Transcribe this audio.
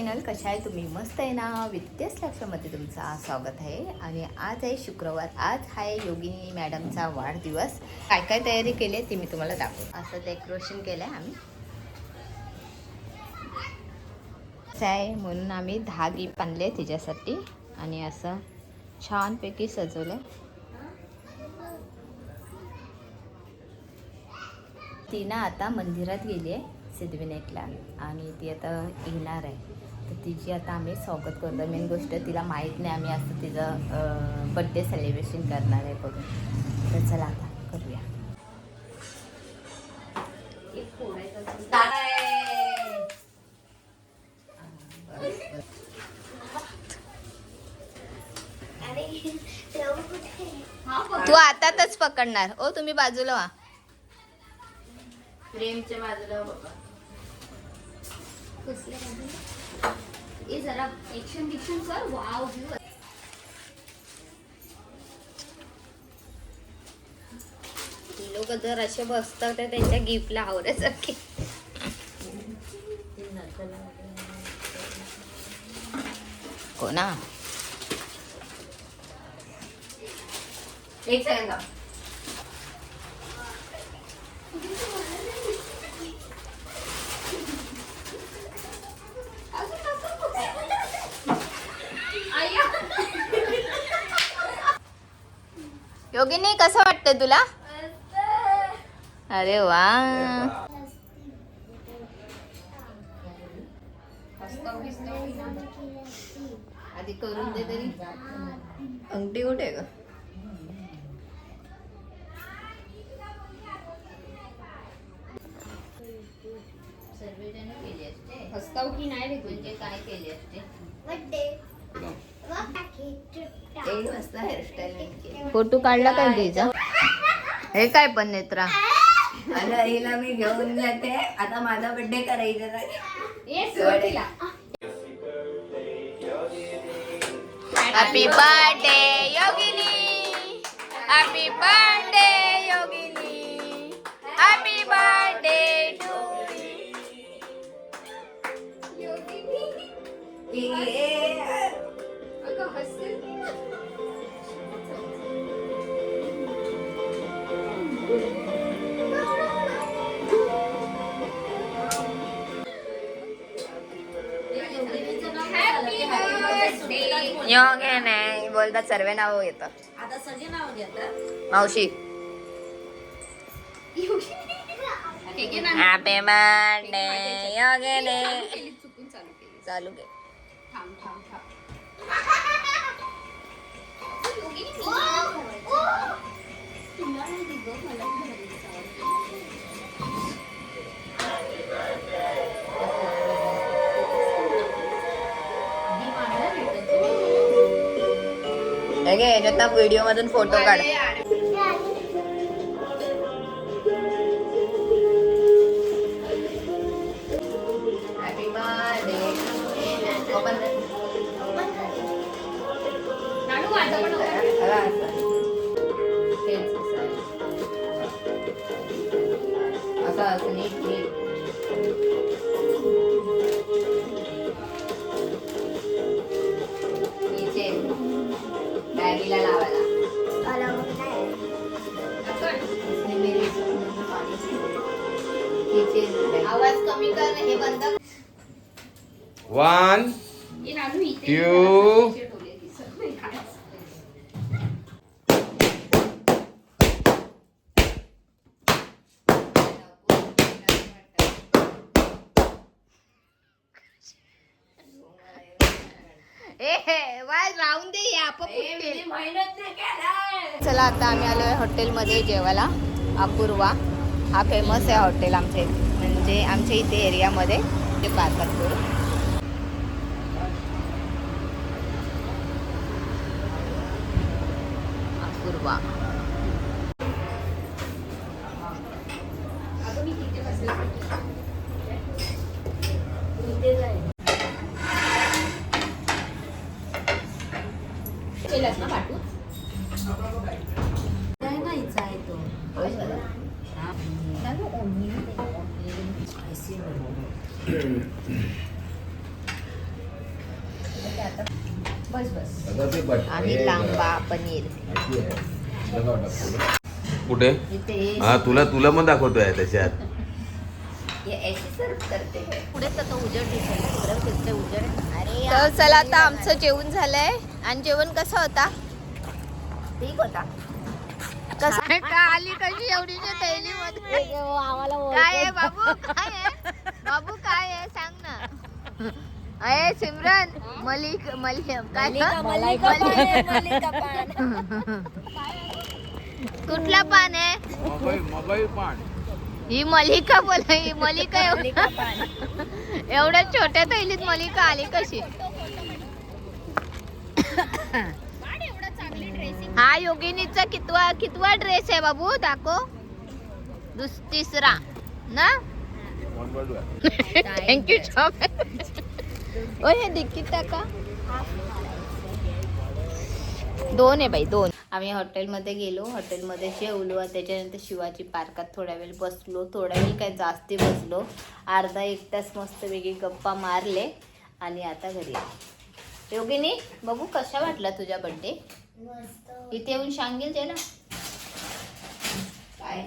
Channel. कशा आहे तुम्ही? मस्त आहे ना? विद्यास लक्षामध्ये तुमचं स्वागत आहे. आणि आज आहे शुक्रवार. आज आहे योगिनी मॅडमचा वाढदिवस. काय काय तयारी केली आहे ती मी तुम्हाला दाखवते. असं डेकोरेशन केलं आहे आम्ही आहे म्हणून आम्ही 10 गिफ्ट आणले तिच्यासाठी आणि असं छानपैकी सजवलं. ती ना आता मंदिरात गेली आहे सिद्धिविनायकला आणि ती आता येणार आहे. तर तिची आता आम्ही स्वागत करतो. मेन गोष्ट तिला माहीत नाही आम्ही असं तिचं बड्डे सेलिब्रेशन करणार आहे बघून. तर चला आता करूया. तू आताच पकडणार. ओ तुम्ही बाजूला व्हा. फ्रेमच्या बाजूला बाबा हे जरा एक्शन डिक्शन कर. वाव लोक जर असे बसतात तर त्यांच्या गिफ्टला आवडायसारखे. कोणा एक सेकंड योगिनी कसं वाटतं तुला? अरे वा. आधी करून दे तरी. अंगठी कुठे ग? सर्वजण केली असते. हसताव की नाही रे म्हणजे काय केले असते? फोटो काढला काय तिचा? हे काय पण नेत्रा? आता हिला मी घेऊन जाते. आता माझा बर्थडे करायचा. Happy birthday Yogini. Happy birthday Yogini. Happy birthday to Yogini बोलतात सर्व नाव येतात. आता सगळे नाव घेतात. मावशी हॅपी बर्थडे योगिनी. चुकून चालू केली. चालू घे. थांब थांब थांब. याच्यात व्हिडिओ मधून फोटो काढ. Happy birthday. नानू माझं पण असं असं नीट नीट. बॅगीला लावायला आवाज कमी कर. हे बंद. 1 नानू इथे 2 राहून दे. चला आता आम्ही आलोय हॉटेलमध्ये जेवायला. अपूर्वा हा फेमस आहे हॉटेल आमच्या इथे, म्हणजे आमच्या इथे एरियामध्ये ते पारकरपूर. अपूर्वा अगं मी तिथे बसले. केलास ना पाठवून? काय नाहीचा आहे तो. बस बस. आता ते बट- आणि हे लांबा पनीर माहिती आहे. तुला काय वाटतं? कुठे इथे हा तुला पण दाखवतोय त्याच्यात. हे अशी सर्व करते. पुढे तर उजेड दिसत उजेड. तर चला आता आमचं जेवण झालंय. आणि जेवण कसं होता? ठीक होता. कसं का आली कशी एवढीच्या थैलीमध्ये? काय आहे बाबू? काय आहे बाबू? काय आहे सांग ना. अरे सिमरन मलिक कुठला पान आहे? मगई पान. ही मलिका बोल. ही मलिका एवढ्या छोट्या थैलीत मलिका आली कशी? हा योगिनीचा कितवा ड्रेस आहे बाबू? दाखव. तिसरा ना. थँक्यू ओ हे तिकीट टाका. 2 आहे बाई 2. आम्ही हॉटेलमध्ये गेलो. हॉटेलमध्ये जेवलो. त्याच्यानंतर शिवाजी पार्कात थोड्या वेळ बसलो. थोड्या वेळ काय जास्ती बसलो. अर्धा 1 तास मस्त वेगळी गप्पा मारले. आणि आता घरी आलो. योगिनी बघू कशा वाटला तुझा बर्थडे? इथे येऊन सांगेल ते ना काय